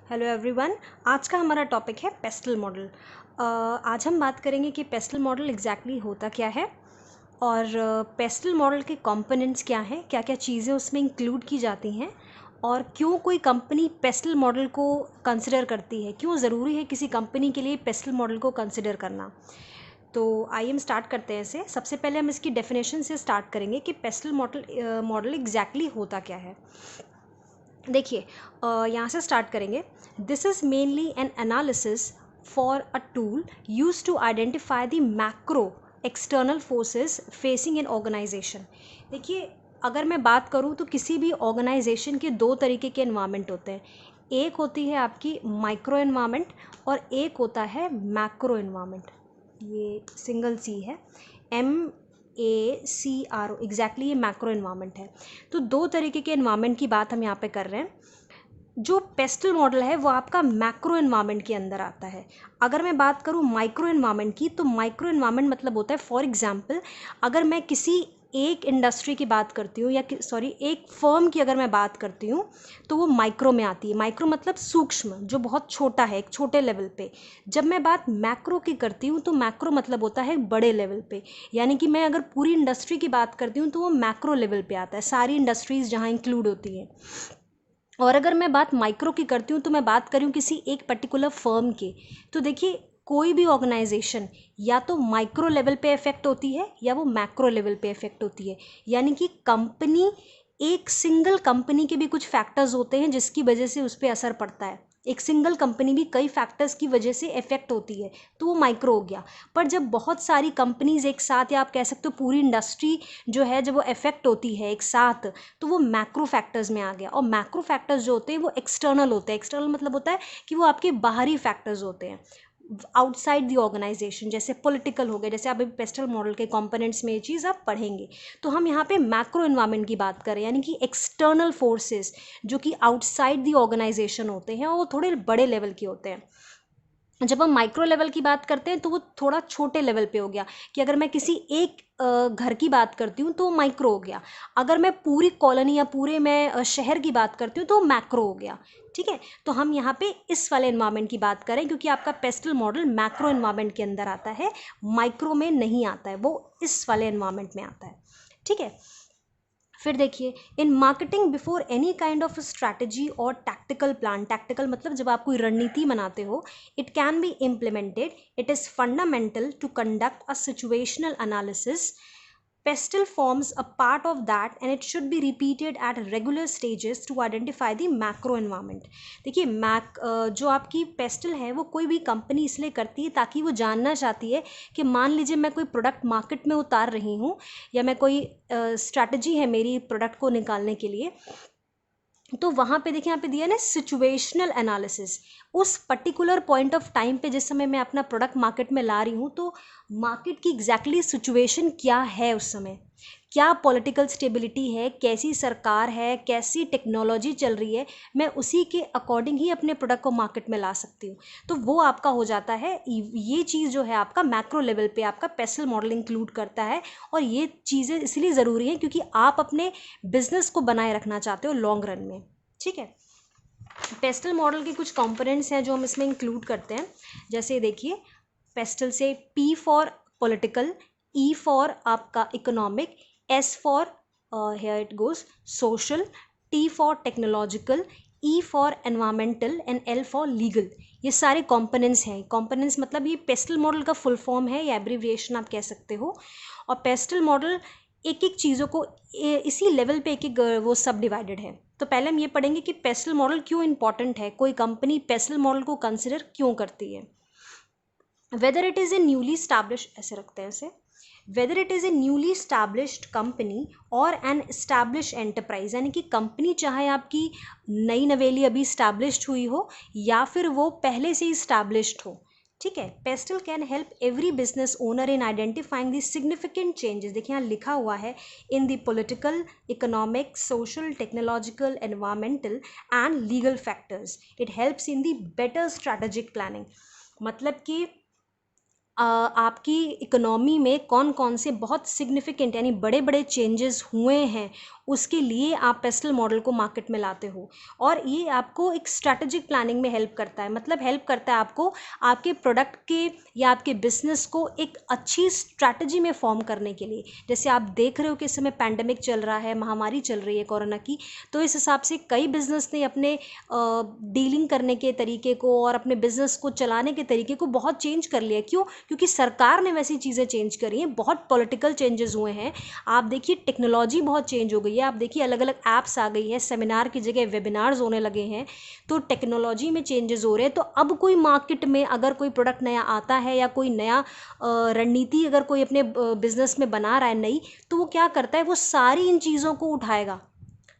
Hello everyone. आज का हमारा टॉपिक है पेस्टल मॉडल। आज हम बात करेंगे कि पेस्टल मॉडल एग्जैक्टली होता क्या है और पेस्टल मॉडल के कंपोनेंट्स क्या हैं, क्या क्या चीज़ें उसमें इंक्लूड की जाती हैं और क्यों कोई कंपनी पेस्टल मॉडल को कंसिडर करती है, क्यों ज़रूरी है किसी कंपनी के लिए पेस्टल मॉडल को कंसिडर करना। तो आइए हम स्टार्ट करते हैं इसे। सबसे पहले हम इसकी डेफिनेशन से स्टार्ट करेंगे कि पेस्टल मॉडल एग्जैक्टली होता क्या है। देखिए, यहाँ से स्टार्ट करेंगे। This is mainly an analysis for a tool use to identify the macro external forces facing an organisation. देखिए, अगर मैं बात करूँ तो किसी भी ऑर्गेनाइजेशन के दो तरीके के एनवायरनमेंट होते हैं। एक होती है आपकी माइक्रो एनवायरनमेंट और एक होता है मैक्रो एनवायरनमेंट। ये सिंगल सी है, MACRO, एग्जैक्टली ये मैक्रो एनवायरनमेंट है। तो दो तरीके के एनवायरनमेंट की बात हम यहाँ पे कर रहे हैं। जो पेस्टल मॉडल है वो आपका मैक्रो एनवायरनमेंट के अंदर आता है। अगर मैं बात करूँ माइक्रो एनवायरनमेंट की, तो माइक्रो एनवायरनमेंट मतलब होता है, फॉर एग्जांपल अगर मैं किसी एक इंडस्ट्री की बात करती हूँ या एक फर्म की अगर मैं बात करती हूँ तो वो माइक्रो में आती है। माइक्रो मतलब सूक्ष्म, जो बहुत छोटा है, एक छोटे लेवल पे। जब मैं बात मैक्रो की करती हूँ तो मैक्रो मतलब होता है बड़े लेवल पे, यानी कि मैं अगर पूरी इंडस्ट्री की बात करती हूँ तो वो मैक्रो लेवल पे आता है, सारी इंडस्ट्रीज़ जहाँ इंक्लूड होती हैं। और अगर मैं बात माइक्रो की करती हूँ तो मैं बात करूँ किसी एक पर्टिकुलर फर्म की। तो देखिए, कोई भी ऑर्गेनाइजेशन या तो माइक्रो लेवल पे इफेक्ट होती है या वो मैक्रो लेवल पे इफेक्ट होती है। यानी कि कंपनी, एक सिंगल कंपनी के भी कुछ फैक्टर्स होते हैं जिसकी वजह से उस पर असर पड़ता है। एक सिंगल कंपनी भी कई फैक्टर्स की वजह से इफेक्ट होती है, तो वो माइक्रो हो गया। पर जब बहुत सारी कंपनीज एक साथ, या आप कह सकते हो पूरी इंडस्ट्री जो है, जब वो इफेक्ट होती है एक साथ, तो वो मैक्रो फैक्टर्स में आ गया। और मैक्रो फैक्टर्स जो होते हैं वो एक्सटर्नल होते हैं। एक्सटर्नल मतलब होता है कि वो आपके बाहरी फैक्टर्स होते हैं, आउटसाइड द ऑर्गेनाइजेशन। जैसे पॉलिटिकल हो गए, जैसे आप अभी पेस्टल मॉडल के कंपोनेंट्स में ये चीज़ आप पढ़ेंगे। तो हम यहाँ पे मैक्रो एनवायरनमेंट की बात करें, यानी कि एक्सटर्नल फोर्सेस जो कि आउटसाइड द ऑर्गेनाइजेशन होते हैं और वो थोड़े बड़े लेवल के होते हैं। जब हम माइक्रो लेवल की बात करते हैं तो वो थोड़ा छोटे लेवल पे हो गया, कि अगर मैं किसी एक घर की बात करती हूँ तो वो माइक्रो हो गया। अगर मैं पूरी कॉलोनी या पूरे मैं शहर की बात करती हूँ तो वो मैक्रो हो गया। ठीक है, तो हम यहाँ पे इस वाले एनवायरनमेंट की बात करें, क्योंकि आपका पेस्टल मॉडल मैक्रो एनवायरनमेंट के अंदर आता है, माइक्रो में नहीं आता है, वो इस वाले एनवायरनमेंट में आता है। ठीक है, फिर देखिए, in marketing before any kind of strategy और टैक्टिकल प्लान। टैक्टिकल मतलब जब आप कोई रणनीति बनाते हो, it can be implemented, it is fundamental to conduct a situational analysis. Pestle forms a part of that and it should be repeated at regular stages to identify the macro environment. देखिए, जो आपकी pastel है वो कोई भी company इसलिए करती है ताकि वो जानना चाहती है कि मान लीजिए मैं कोई प्रोडक्ट मार्केट में उतार रही हूँ, या मैं कोई स्ट्रैटेजी है मेरी प्रोडक्ट को निकालने के लिए, तो वहाँ पे देखिए, यहाँ पे दिया है ना सिचुएशनल एनालिसिस। उस पर्टिकुलर पॉइंट ऑफ टाइम पे जिस समय मैं अपना प्रोडक्ट मार्केट में ला रही हूँ, तो मार्केट की एग्जैक्टली सिचुएशन क्या है उस समय, क्या पॉलिटिकल स्टेबिलिटी है, कैसी सरकार है, कैसी टेक्नोलॉजी चल रही है, मैं उसी के अकॉर्डिंग ही अपने प्रोडक्ट को मार्केट में ला सकती हूँ। तो वो आपका हो जाता है, ये चीज़ जो है आपका मैक्रो लेवल पे आपका पेस्टल मॉडल इंक्लूड करता है। और ये चीज़ें इसलिए ज़रूरी हैं क्योंकि आप अपने बिजनेस को बनाए रखना चाहते हो लॉन्ग रन में। ठीक है, पेस्टल मॉडल के कुछ कंपोनेंट्स हैं जो हम इसमें इंक्लूड करते हैं। जैसे देखिए, पेस्टल से P for political, E for आपका economic, S for here it goes social, T for technological, E for environmental and L for legal. ये सारे कंपोनेंट्स हैं। कंपोनेंट्स मतलब ये पेस्टल मॉडल का फुल फॉर्म है या एब्रीविएशन आप कह सकते हो। और पेस्टल मॉडल एक एक चीज़ों को इसी लेवल पे एक एक वो सब डिवाइडेड है। तो पहले हम ये पढ़ेंगे कि पेस्टल मॉडल क्यों इंपॉर्टेंट है, कोई कंपनी पेस्टल मॉडल को कंसिडर क्यों करती है। Whether it is a newly establish, ऐसे रखते हैं इसे, whether it is a newly established company और एन स्टैब्लिश एंटरप्राइज, यानी कि कंपनी चाहे आपकी नई नवेली अभी स्टैब्लिश्ड हुई हो या फिर वो पहले से ही स्टैब्लिश्ड हो। ठीक है, pastel can help every business owner in identifying the significant changes. देखिए, यहाँ लिखा हुआ है in the political, economic, social, technological, environmental and legal factors. It helps in the better strategic planning. मतलब कि आपकी इकोनॉमी में कौन कौन से बहुत सिग्निफिकेंट यानी बड़े बड़े चेंजेस हुए हैं, उसके लिए आप पेस्टल मॉडल को मार्केट में लाते हो। और ये आपको एक स्ट्रैटेजिक प्लानिंग में हेल्प करता है, मतलब हेल्प करता है आपको आपके प्रोडक्ट के या आपके बिजनेस को एक अच्छी स्ट्रैटेजी में फॉर्म करने के लिए। जैसे आप देख रहे हो कि इस समय पैंडमिक चल रहा है, महामारी चल रही है कोरोना की, तो इस हिसाब से कई बिजनेस ने अपने डीलिंग करने के तरीके को और अपने बिजनेस को चलाने के तरीके को बहुत चेंज कर लिया। क्यों? क्योंकि सरकार ने वैसी चीज़ें चेंज करी हैं, बहुत पॉलिटिकल चेंजेस हुए हैं। आप देखिए टेक्नोलॉजी बहुत चेंज हो गई है, आप देखिए अलग अलग ऐप्स आ गई है, सेमिनार की जगह वेबिनार्स होने लगे हैं, तो टेक्नोलॉजी में चेंजेस हो रहे हैं। तो अब कोई मार्केट में अगर कोई प्रोडक्ट नया आता है या कोई नया रणनीति अगर कोई अपने बिजनेस में बना रहा है नई, तो वो क्या करता है, वो सारी इन चीज़ों को उठाएगा,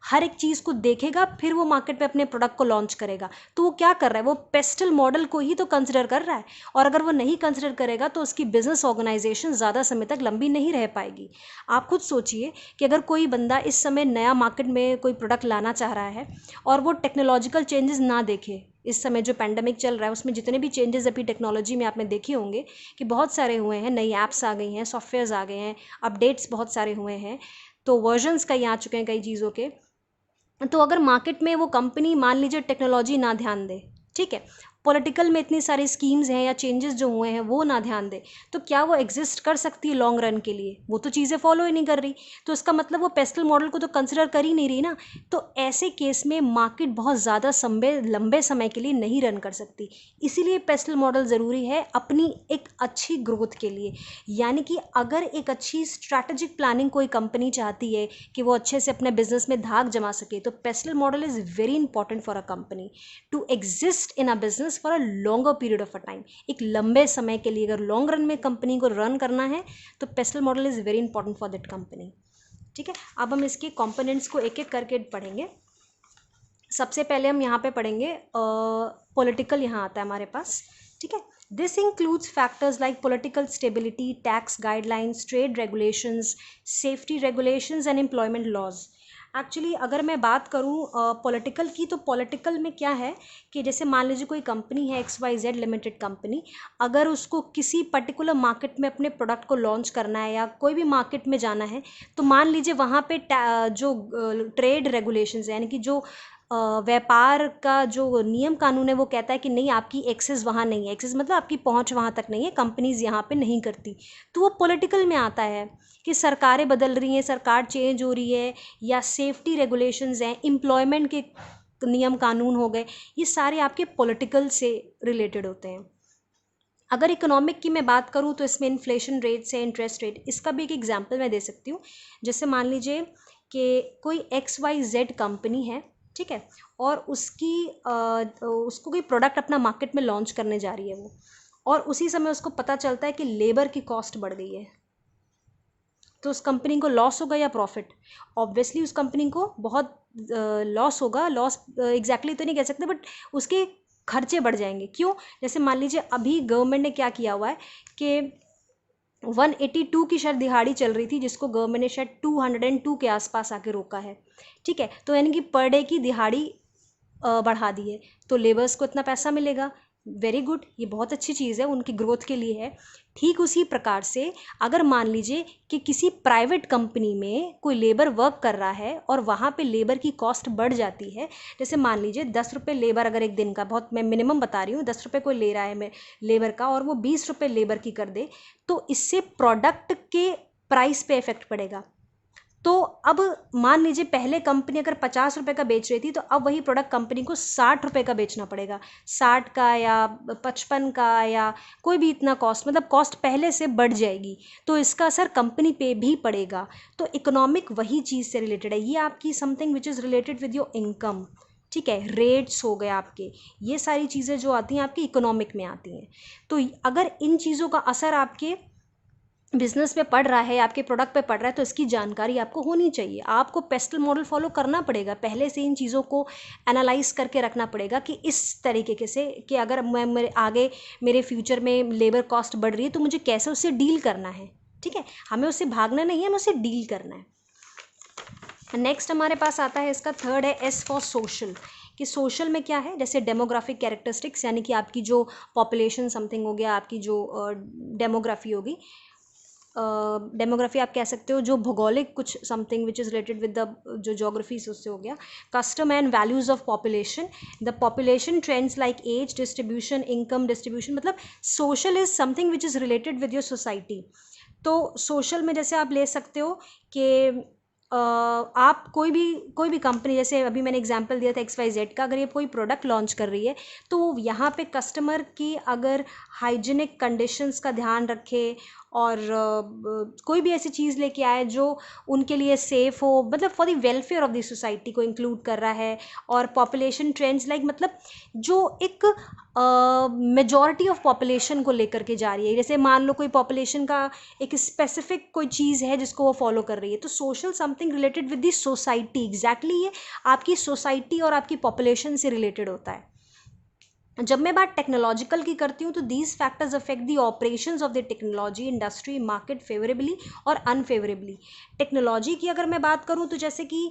हर एक चीज़ को देखेगा, फिर वो मार्केट पे अपने प्रोडक्ट को लॉन्च करेगा। तो वो क्या कर रहा है, वो पेस्टल मॉडल को ही तो कंसिडर कर रहा है। और अगर वो नहीं कंसिडर करेगा तो उसकी बिजनेस ऑर्गेनाइजेशन ज़्यादा समय तक लंबी नहीं रह पाएगी। आप खुद सोचिए कि अगर कोई बंदा इस समय नया मार्केट में कोई प्रोडक्ट लाना चाह रहा है और वो टेक्नोलॉजिकल चेंजेस ना देखे, इस समय जो पैंडमिक चल रहा है उसमें जितने भी चेंजेस अभी टेक्नोलॉजी में आपने देखे होंगे कि बहुत सारे हुए हैं, नई ऐप्स आ गई हैं, सॉफ्टवेयर्स आ गए हैं, अपडेट्स बहुत सारे हुए हैं, तो वर्जन्स कई आ चुके हैं कई चीज़ों के। तो अगर मार्केट में वो कंपनी मान लीजिए टेक्नोलॉजी ना ध्यान दे, ठीक है, पॉलिटिकल में इतनी सारी स्कीम्स हैं या चेंजेस जो हुए हैं वो ना ध्यान दे, तो क्या वो एग्जिस्ट कर सकती है लॉन्ग रन के लिए? वो तो चीज़ें फॉलो ही नहीं कर रही, तो इसका मतलब वो पेस्टल मॉडल को तो कंसिडर कर ही नहीं रही ना। तो ऐसे केस में मार्केट बहुत ज़्यादा लंबे समय के लिए नहीं रन कर सकती। इसीलिए पेस्टल मॉडल ज़रूरी है अपनी एक अच्छी ग्रोथ के लिए। यानी कि अगर एक अच्छी स्ट्रैटेजिक प्लानिंग कोई कंपनी चाहती है कि वो अच्छे से अपने बिजनेस में धाक जमा सके, तो PESTLE model is very important for a company to exist in a business for a longer period of a time. एक लंबे समय के लिए अगर लॉन्ग रन में कंपनी को रन करना है तो PESTLE model is very important for that company. ठीक है, अब हम इसके कंपोनेंट्स को एक एक करके पढ़ेंगे। सबसे पहले हम यहाँ पे पढ़ेंगे पॉलिटिकल, यहाँ आता है हमारे पास, ठीक है। This includes factors like political stability, tax guidelines, trade regulations, safety regulations and employment laws. Actually अगर मैं बात करूँ पॉलिटिकल की, तो पॉलिटिकल में क्या है कि जैसे मान लीजिए कोई कंपनी है XYZ लिमिटेड कंपनी, अगर उसको किसी पर्टिकुलर मार्केट में अपने प्रोडक्ट को लॉन्च करना है या कोई भी मार्केट में जाना है, तो मान लीजिए वहाँ पे जो ट्रेड रेगुलेशंस है, यानी कि जो व्यापार का जो नियम कानून है, वो कहता है कि नहीं, आपकी एक्सेस वहाँ नहीं है, एक्सेस मतलब आपकी पहुँच वहाँ तक नहीं है, कंपनीज़ यहाँ पे नहीं करती, तो वो पॉलिटिकल में आता है कि सरकारें बदल रही हैं, सरकार चेंज हो रही है, या सेफ्टी रेगुलेशंस हैं, एम्प्लॉयमेंट के नियम कानून हो गए, ये सारे आपके पॉलिटिकल से रिलेटेड होते हैं। अगर इकोनॉमिक की मैं बात करूँ तो इसमें इन्फ्लेशन रेट्स है, इंटरेस्ट रेट, इसका भी एक एग्जांपल मैं दे सकती हूँ। जैसे मान लीजिए कि कोई XYZ कंपनी है, ठीक है, और उसको कोई प्रोडक्ट अपना मार्केट में लॉन्च करने जा रही है वो, और उसी समय उसको पता चलता है कि लेबर की कॉस्ट बढ़ गई है, तो उस कंपनी को लॉस होगा या प्रॉफिट? ऑब्वियसली उस कंपनी को बहुत लॉस होगा। लॉस एग्जैक्टली तो नहीं कह सकते, बट उसके खर्चे बढ़ जाएंगे। क्यों? जैसे मान लीजिए अभी गवर्नमेंट ने क्या किया हुआ है कि 182 की शायद दिहाड़ी चल रही थी, जिसको गवर्नमेंट ने शायद 202 के आसपास आके रोका है, ठीक है, तो यानी कि पर डे की दिहाड़ी बढ़ा दी है, तो लेबर्स को इतना पैसा मिलेगा। वेरी गुड, ये बहुत अच्छी चीज़ है, उनकी ग्रोथ के लिए है। ठीक उसी प्रकार से अगर मान लीजिए कि किसी प्राइवेट कंपनी में कोई लेबर वर्क कर रहा है और वहाँ पे लेबर की कॉस्ट बढ़ जाती है, जैसे मान लीजिए 10 रुपये लेबर अगर एक दिन का, बहुत मैं मिनिमम बता रही हूँ, 10 रुपये कोई ले रहा है मैं लेबर का, और वो 20 रुपये लेबर की कर दे, तो इससे प्रोडक्ट के प्राइस पे इफेक्ट पड़ेगा। तो अब मान लीजिए पहले कंपनी अगर 50 रुपये का बेच रही थी, तो अब वही प्रोडक्ट कंपनी को 60 रुपये का बेचना पड़ेगा, 60 का या 55 का, या कोई भी इतना कॉस्ट, मतलब कॉस्ट पहले से बढ़ जाएगी, तो इसका असर कंपनी पे भी पड़ेगा। तो इकोनॉमिक वही चीज़ से रिलेटेड है, ये आपकी something which is related with your income, ठीक है, रेट्स हो गए आपके, ये सारी चीज़ें जो आती हैं आपकी इकोनॉमिक में आती हैं। तो अगर इन चीज़ों का असर आपके बिजनेस पे पड़ रहा है, आपके प्रोडक्ट पे पड़ रहा है, तो इसकी जानकारी आपको होनी चाहिए। आपको पेस्टल मॉडल फॉलो करना पड़ेगा, पहले से इन चीज़ों को एनालाइज करके रखना पड़ेगा कि इस तरीके से कि अगर मैं मेरे फ्यूचर में लेबर कॉस्ट बढ़ रही है, तो मुझे कैसे उससे डील करना है, ठीक है, हमें उससे भागना नहीं है, हमें उससे डील करना है। नेक्स्ट हमारे पास आता है, इसका थर्ड है S फॉर सोशल। कि सोशल में क्या है, जैसे डेमोग्राफिक कैरेक्टरिस्टिक्स, यानी कि आपकी जो पॉपुलेशन समथिंग हो गया, आपकी जो डेमोग्राफी होगी, डेमोग्राफी आप कह सकते हो, जो भौगोलिक कुछ something which is related with the जो जोग्राफी से उससे हो गया। Custom and values of population, the population trends like age distribution, income distribution, मतलब social is something which is related with your society. तो सोशल में जैसे आप ले सकते हो कि आप कोई भी कंपनी, जैसे अभी मैंने एग्जांपल दिया था XYZ का, अगर ये कोई प्रोडक्ट लॉन्च कर रही है तो यहाँ पे कस्टमर की अगर हाइजीनिक कंडीशंस का ध्यान रखे और कोई भी ऐसी चीज़ लेके आए जो उनके लिए सेफ़ हो, मतलब for the welfare of the society को इंक्लूड कर रहा है, और पॉपुलेशन ट्रेंड्स लाइक मतलब जो एक मेजॉरिटी ऑफ पॉपुलेशन को लेकर के जा रही है। जैसे मान लो कोई पॉपुलेशन का एक स्पेसिफिक कोई चीज़ है जिसको वो फॉलो कर रही है, तो social something related with the society, exactly ये आपकी सोसाइटी और आपकी पॉपुलेशन से रिलेटेड होता है। जब मैं बात टेक्नोलॉजिकल की करती हूँ तो these factors affect the operations of the technology industry market favourably और अनफेवरेबली। टेक्नोलॉजी की अगर मैं बात करूँ तो जैसे कि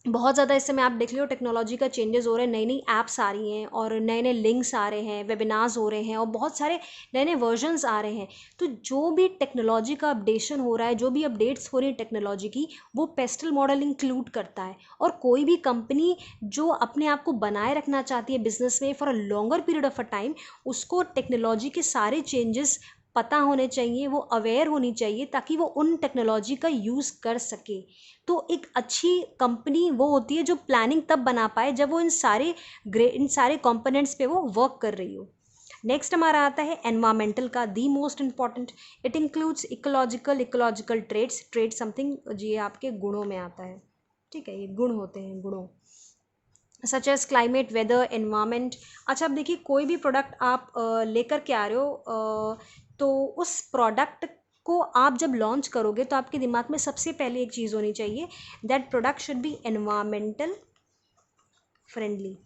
बहुत ज़्यादा इस समय आप देख लो टेक्नोलॉजी का चेंजेस हो रहे हैं, नई नई ऐप्स आ रही हैं और नए नए लिंक्स आ रहे हैं, वेबिनार्स हो रहे हैं और बहुत सारे नए नए वर्जन्स आ रहे हैं। तो जो भी टेक्नोलॉजी का अपडेशन हो रहा है, जो भी अपडेट्स हो रही है टेक्नोलॉजी की, वो पेस्टल मॉडल इंक्लूड करता है। और कोई भी कंपनी जो अपने आप को बनाए रखना चाहती है बिजनेस में for a longer period of a time, उसको टेक्नोलॉजी के सारे चेंजेस पता होने चाहिए, वो अवेयर होनी चाहिए ताकि वो उन टेक्नोलॉजी का यूज़ कर सके। तो एक अच्छी कंपनी वो होती है जो प्लानिंग तब बना पाए जब वो इन सारे कंपोनेंट्स पे वो वर्क कर रही हो। नेक्स्ट हमारा आता है एनवायरमेंटल का, the most important. It includes ecological trends something, ये आपके गुणों में आता है, ठीक है, ये गुण होते हैं, गुणों such as climate, weather, environment. अच्छा अब देखिए, कोई भी प्रोडक्ट आप लेकर के आ रहे हो तो उस प्रोडक्ट को आप जब लॉन्च करोगे तो आपके दिमाग में सबसे पहले एक चीज़ होनी चाहिए, that product should be environmental friendly,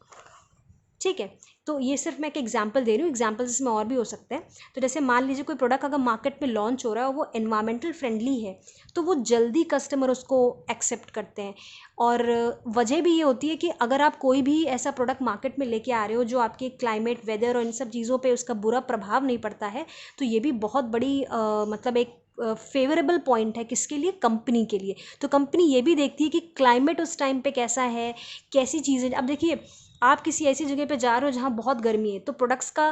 ठीक है। तो ये सिर्फ मैं एक एग्जांपल दे रही हूँ, एग्जांपल्स इसमें और भी हो सकते हैं। तो जैसे मान लीजिए कोई प्रोडक्ट अगर मार्केट में लॉन्च हो रहा है और वो एनवायरमेंटल फ्रेंडली है तो वो जल्दी कस्टमर उसको एक्सेप्ट करते हैं। और वजह भी ये होती है कि अगर आप कोई भी ऐसा प्रोडक्ट मार्केट में लेके आ रहे हो जो आपके क्लाइमेट, वेदर और इन सब चीज़ों पे उसका बुरा प्रभाव नहीं पड़ता है, तो ये भी बहुत बड़ी मतलब एक फेवरेबल पॉइंट है किसके लिए, कंपनी के लिए। तो कंपनी ये भी देखती है कि क्लाइमेट उस टाइम पे कैसा है, कैसी चीज़ें। अब देखिए, आप किसी ऐसी जगह पे जा रहे हो जहाँ बहुत गर्मी है, तो प्रोडक्ट्स का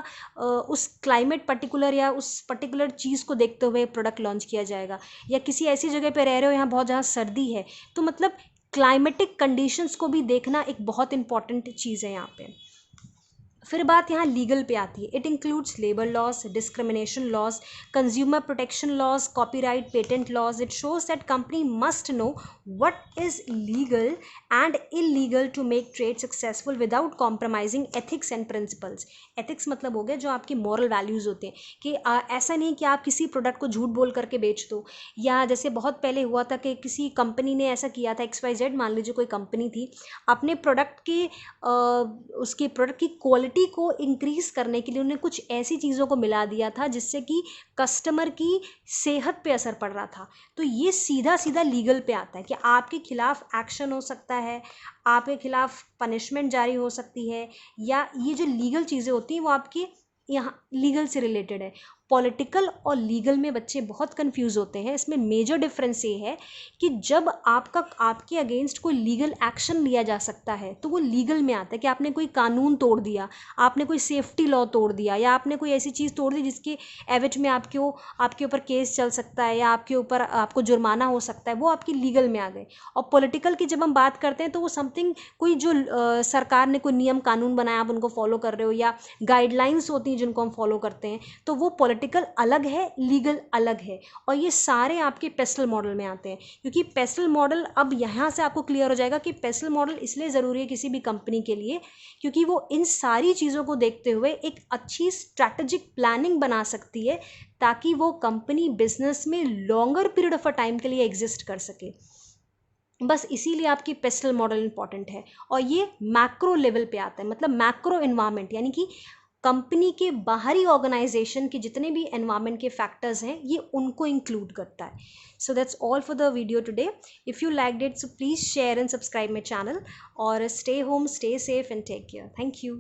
उस क्लाइमेट पर्टिकुलर या उस पर्टिकुलर चीज़ को देखते हुए प्रोडक्ट लॉन्च किया जाएगा। या किसी ऐसी जगह पे रह रहे हो यहाँ बहुत जहाँ सर्दी है, तो मतलब क्लाइमेटिक कंडीशंस को भी देखना एक बहुत इंपॉर्टेंट चीज़ है यहाँ पे। फिर बात यहाँ लीगल पे आती है। It includes labour laws, discrimination laws, consumer protection laws, copyright, patent laws. It shows that company must know what is legal and illegal to make trade successful without compromising ethics and principles. Ethics मतलब हो गया जो आपकी moral values होते हैं, कि ऐसा नहीं कि आप किसी प्रोडक्ट को झूठ बोल करके बेच दो। या जैसे बहुत पहले हुआ था कि किसी कंपनी ने ऐसा किया था, XYZ मान लीजिए कोई कंपनी थी, अपने प्रोडक्ट की उसकी प्रोडक्ट की क्वालिटी को इंक्रीज़ करने के लिए उन्हें कुछ ऐसी चीज़ों को मिला दिया था जिससे कि कस्टमर की सेहत पे असर पड़ रहा था। तो ये सीधा सीधा लीगल पे आता है कि आपके खिलाफ एक्शन हो सकता है, आपके खिलाफ पनिशमेंट जारी हो सकती है, या ये जो लीगल चीज़ें होती हैं वो आपकी यहाँ लीगल से रिलेटेड है। पॉलिटिकल और लीगल में बच्चे बहुत कंफ्यूज होते हैं। इसमें मेजर डिफरेंस ये है कि जब आपके अगेंस्ट कोई लीगल एक्शन लिया जा सकता है तो वो लीगल में आता है, कि आपने कोई कानून तोड़ दिया, आपने कोई सेफ्टी लॉ तोड़ दिया, या आपने कोई ऐसी चीज़ तोड़ दी जिसके एवज में आपके ऊपर केस चल सकता है या आपके ऊपर आपको जुर्माना हो सकता है, वो आपकी लीगल में आ गए। और पॉलिटिकल की जब हम बात करते हैं तो वो समथिंग कोई जो सरकार ने कोई नियम कानून बनाया, आप उनको फॉलो कर रहे हो, या गाइडलाइंस होती हैं जिनको हम फॉलो करते हैं, तो वो पॉलिटिकल अलग है, लीगल अलग है। और ये सारे आपके पेस्टल मॉडल में आते हैं, क्योंकि पेस्टल मॉडल, अब यहाँ से आपको क्लियर हो जाएगा कि पेस्टल मॉडल इसलिए ज़रूरी है किसी भी कंपनी के लिए, क्योंकि वो इन सारी चीज़ों को देखते हुए एक अच्छी स्ट्रैटेजिक प्लानिंग बना सकती है ताकि वो कंपनी बिजनेस में longer period of a time के लिए एग्जिस्ट कर सके। बस इसीलिए आपकी पेस्टल मॉडल इंपॉर्टेंट है। और ये मैक्रो लेवल पे आता है, मतलब मैक्रो एनवायरनमेंट, यानी कि कंपनी के बाहरी ऑर्गेनाइजेशन के जितने भी एनवायरनमेंट के फैक्टर्स हैं ये उनको इंक्लूड करता है. So that's all for the video today. If you liked it so please share and subscribe my channel और stay home, stay safe and take care. Thank you.